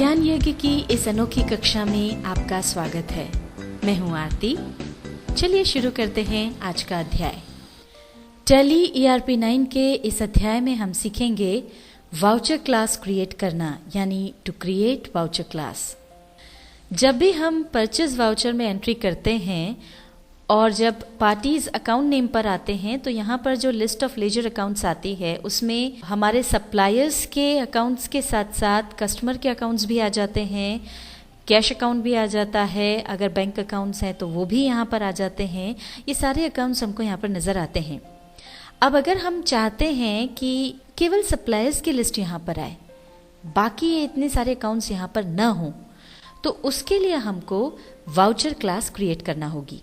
ज्ञान यज्ञ की इस अनोखी कक्षा में आपका स्वागत है। मैं हूं आरती। चलिए शुरू करते हैं आज का अध्याय। टैली ERP 9 के इस अध्याय में हम सीखेंगे वाउचर क्लास क्रिएट करना, यानी टू क्रिएट वाउचर क्लास। जब भी हम परचेज वाउचर में एंट्री करते हैं और जब पार्टीज अकाउंट नेम पर आते हैं तो यहाँ पर जो लिस्ट ऑफ लेजर अकाउंट्स आती है उसमें हमारे सप्लायर्स के अकाउंट्स के साथ साथ कस्टमर के अकाउंट्स भी आ जाते हैं, कैश अकाउंट भी आ जाता है, अगर बैंक अकाउंट्स हैं तो वो भी यहाँ पर आ जाते हैं। ये सारे अकाउंट्स हमको यहाँ पर नज़र आते हैं। अब अगर हम चाहते हैं कि केवल सप्लायर्स की लिस्ट यहाँ पर आए, बाकी ये इतने सारे अकाउंट्स यहाँ पर न हों, तो उसके लिए हमको वाउचर क्लास क्रिएट करना होगी।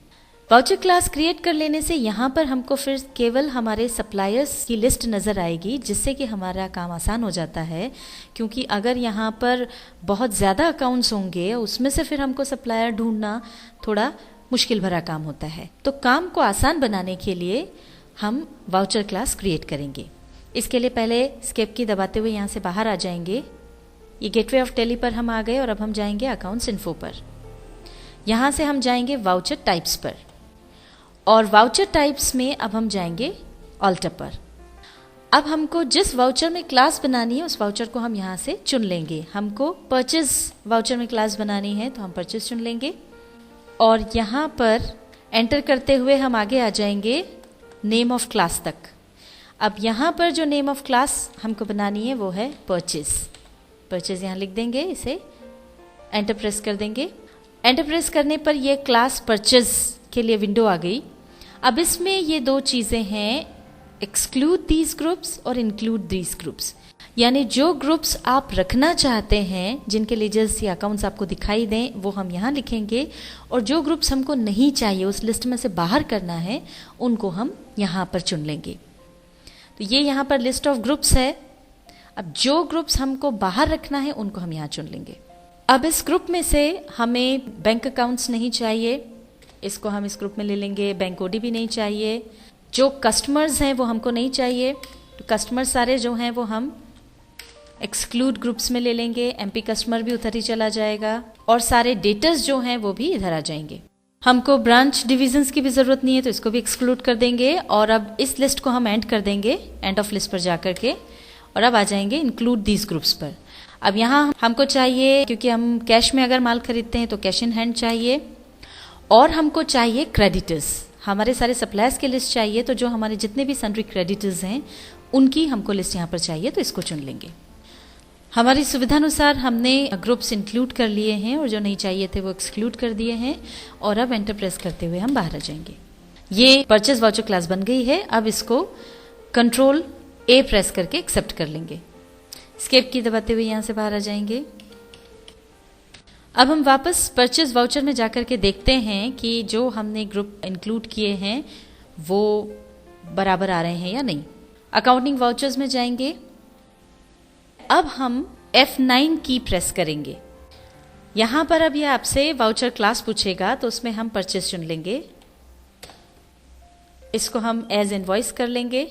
वाउचर क्लास क्रिएट कर लेने से यहाँ पर हमको फिर केवल हमारे सप्लायर्स की लिस्ट नज़र आएगी, जिससे कि हमारा काम आसान हो जाता है। क्योंकि अगर यहाँ पर बहुत ज़्यादा अकाउंट्स होंगे उसमें से फिर हमको सप्लायर ढूंढना थोड़ा मुश्किल भरा काम होता है। तो काम को आसान बनाने के लिए हम वाउचर क्लास क्रिएट करेंगे। इसके लिए पहले एस्केप की दबाते हुए यहाँ से बाहर आ जाएंगे। ये गेटवे ऑफ टैली पर हम आ गए और अब हम जाएंगे अकाउंट्स इन्फो पर। यहाँ से हम जाएंगे वाउचर टाइप्स पर और वाउचर टाइप्स में अब हम जाएंगे ऑल्टर पर। अब हमको जिस वाउचर में क्लास बनानी है उस वाउचर को हम यहाँ से चुन लेंगे। हमको परचेज वाउचर में क्लास बनानी है तो हम परचेज चुन लेंगे और यहाँ पर एंटर करते हुए हम आगे आ जाएंगे नेम ऑफ क्लास तक। अब यहाँ पर जो नेम ऑफ क्लास हमको बनानी है वो है परचेज। परचेज यहाँ लिख देंगे, इसे एंटर प्रेस कर देंगे। एंटर प्रेस करने पर यह क्लास परचेज के लिए विंडो आ गई। अब इसमें ये दो चीज़ें हैं, एक्सक्लूड दीज ग्रुप्स और इंक्लूड दीज ग्रुप्स। यानी जो ग्रुप्स आप रखना चाहते हैं, जिनके लेजर्स या अकाउंट्स आपको दिखाई दें, वो हम यहाँ लिखेंगे, और जो ग्रुप्स हमको नहीं चाहिए, उस लिस्ट में से बाहर करना है, उनको हम यहाँ पर चुन लेंगे। तो ये यहाँ पर लिस्ट ऑफ ग्रुप्स है। अब जो ग्रुप्स हमको बाहर रखना है उनको हम यहाँ चुन लेंगे। अब इस ग्रुप में से हमें बैंक अकाउंट्स नहीं चाहिए, इसको हम इस ग्रुप में ले लेंगे। बैंक ओडी भी नहीं चाहिए। जो कस्टमर्स हैं वो हमको नहीं चाहिए, तो कस्टमर सारे जो हैं वो हम एक्सक्लूड ग्रुप्स में ले लेंगे। एमपी कस्टमर भी उधर ही चला जाएगा और सारे डेटर्स जो हैं वो भी इधर आ जाएंगे। हमको ब्रांच डिविजन्स की भी ज़रूरत नहीं है तो इसको भी एक्सक्लूड कर देंगे। और अब इस लिस्ट को हम एंड कर देंगे, एंड ऑफ लिस्ट पर जा करके, और अब आ जाएंगे इंक्लूड दीज ग्रुप्स पर। अब यहाँ हमको चाहिए, क्योंकि हम कैश में अगर माल खरीदते हैं तो कैश इन हैंड चाहिए, और हमको चाहिए क्रेडिटर्स। हमारे सारे सप्लायर्स की लिस्ट चाहिए, तो जो हमारे जितने भी सन्ड्री क्रेडिटर्स हैं उनकी हमको लिस्ट यहाँ पर चाहिए, तो इसको चुन लेंगे। हमारी सुविधानुसार हमने ग्रुप्स इंक्लूड कर लिए हैं और जो नहीं चाहिए थे वो एक्सक्लूड कर दिए हैं। और अब एंटर प्रेस करते हुए हम बाहर आ जाएंगे। ये परचेज वाउचर क्लास बन गई है। अब इसको कंट्रोल A प्रेस करके एक्सेप्ट कर लेंगे। एस्केप की दबाते हुए यहाँ से बाहर आ जाएंगे। अब हम वापस परचेज वाउचर में जाकर के देखते हैं कि जो हमने ग्रुप इंक्लूड किए हैं वो बराबर आ रहे हैं या नहीं। अकाउंटिंग वाउचर्स में जाएंगे। अब हम F9 की प्रेस करेंगे। यहाँ पर अब ये आपसे वाउचर क्लास पूछेगा, तो उसमें हम परचेज चुन लेंगे। इसको हम एज इनवॉइस कर लेंगे।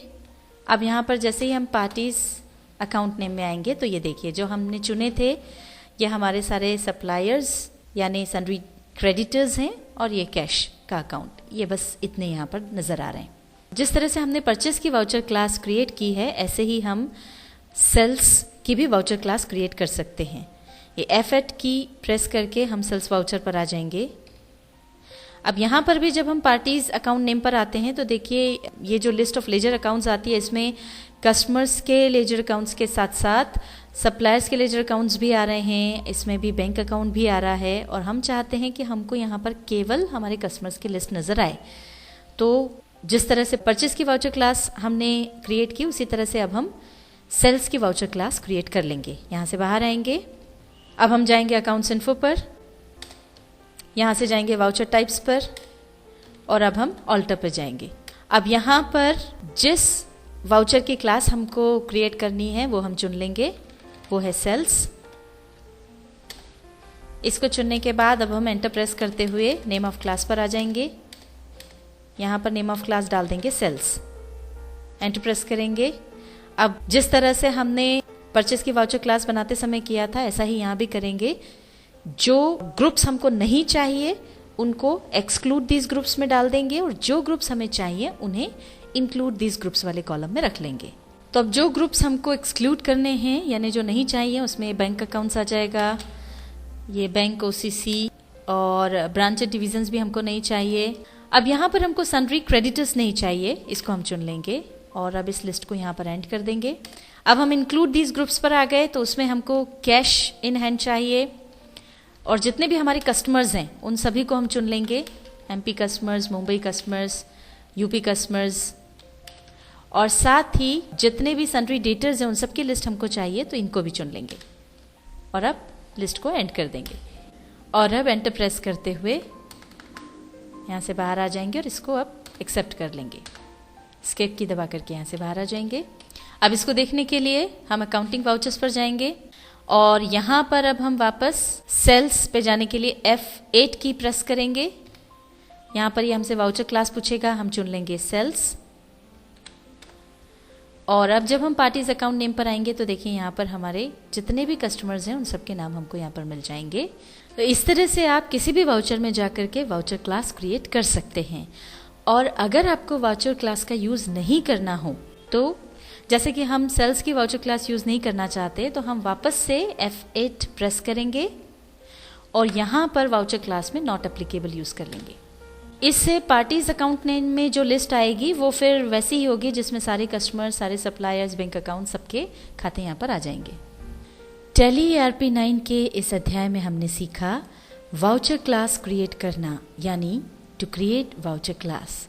अब यहाँ पर जैसे ही हम पार्टीज अकाउंट नेम में आएंगे तो ये देखिए जो हमने चुने थे ये हमारे सारे सप्लायर्स यानी सन्ड्री क्रेडिटर्स हैं, और ये कैश का अकाउंट, ये बस इतने यहाँ पर नज़र आ रहे हैं। जिस तरह से हमने परचेज की वाउचर क्लास क्रिएट की है, ऐसे ही हम सेल्स की भी वाउचर क्लास क्रिएट कर सकते हैं। ये F8 की प्रेस करके हम सेल्स वाउचर पर आ जाएंगे। अब यहाँ पर भी जब हम पार्टीज अकाउंट नेम पर आते हैं तो देखिए ये जो लिस्ट ऑफ लेजर अकाउंट्स आती है, इसमें कस्टमर्स के लेजर अकाउंट्स के साथ साथ सप्लायर्स के लेजर अकाउंट्स भी आ रहे हैं, इसमें भी बैंक अकाउंट भी आ रहा है। और हम चाहते हैं कि हमको यहाँ पर केवल हमारे कस्टमर्स की लिस्ट नज़र आए। तो जिस तरह से परचेज की वाउचर क्लास हमने क्रिएट की, उसी तरह से अब हम सेल्स की वाउचर क्लास क्रिएट कर लेंगे। यहाँ से बाहर आएंगे। अब हम जाएंगे अकाउंट्स इन्फो पर, यहाँ से जाएंगे वाउचर टाइप्स पर, और अब हम ऑल्टर पर जाएंगे। अब यहाँ पर जिस वाउचर की क्लास हमको क्रिएट करनी है वो हम चुन लेंगे, वो है सेल्स। इसको चुनने के बाद अब हम एंटर प्रेस करते हुए नेम ऑफ क्लास पर आ जाएंगे। यहाँ पर नेम ऑफ क्लास डाल देंगे सेल्स, एंटर प्रेस करेंगे। अब जिस तरह से हमने परचेस की वाउचर क्लास बनाते समय किया था, ऐसा ही यहाँ भी करेंगे। जो ग्रुप्स हमको नहीं चाहिए उनको एक्सक्लूड दीज ग्रुप्स में डाल देंगे और जो ग्रुप्स हमें चाहिए उन्हें इंक्लूड दीज ग्रुप्स वाले कॉलम में रख लेंगे। तो अब जो ग्रुप्स हमको एक्सक्लूड करने हैं यानी जो नहीं चाहिए उसमें बैंक अकाउंट्स आ जाएगा, ये बैंक ओसीसी और ब्रांच डिविजन्स भी हमको नहीं चाहिए। अब यहाँ पर हमको सन्ड्री क्रेडिटर्स नहीं चाहिए, इसको हम चुन लेंगे और अब इस लिस्ट को यहाँ पर एंड कर देंगे। अब हम इंक्लूड दीज ग्रुप्स पर आ गए तो उसमें हमको कैश इन हैंड चाहिए और जितने भी हमारे कस्टमर्स हैं उन सभी को हम चुन लेंगे, MP customers, Mumbai customers, UP customers, और साथ ही जितने भी सन्ड्री डेटर्स हैं उन सब की लिस्ट हमको चाहिए तो इनको भी चुन लेंगे और अब लिस्ट को एंड कर देंगे। और अब एंटर प्रेस करते हुए यहाँ से बाहर आ जाएंगे और इसको अब एक्सेप्ट कर लेंगे। एस्केप की दबा करके यहाँ से बाहर आ जाएंगे। अब इसको देखने के लिए हम अकाउंटिंग वाउचर्स पर जाएंगे और यहाँ पर अब हम वापस सेल्स पे जाने के लिए F8 की प्रेस करेंगे। यहाँ पर ये हमसे वाउचर क्लास पूछेगा, हम चुन लेंगे सेल्स। और अब जब हम पार्टीज अकाउंट नेम पर आएंगे तो देखिए यहाँ पर हमारे जितने भी कस्टमर्स हैं उन सबके नाम हमको यहाँ पर मिल जाएंगे। तो इस तरह से आप किसी भी वाउचर में जाकर के वाउचर क्लास क्रिएट कर सकते हैं। और अगर आपको वाउचर क्लास का यूज़ नहीं करना हो तो जैसे कि हम सेल्स की वाउचर क्लास यूज़ नहीं करना चाहते तो हम वापस से F8 प्रेस करेंगे और यहाँ पर वाउचर क्लास में नॉट एप्लीकेबल यूज़ कर लेंगे। इससे पार्टीज अकाउंट नेम में जो लिस्ट आएगी वो फिर वैसी ही होगी जिसमें सारे कस्टमर, सारे सप्लायर्स, बैंक अकाउंट सबके खाते यहाँ पर आ जाएंगे। टैली ERP9 के इस अध्याय में हमने सीखा वाउचर क्लास क्रिएट करना यानी टू क्रिएट वाउचर क्लास।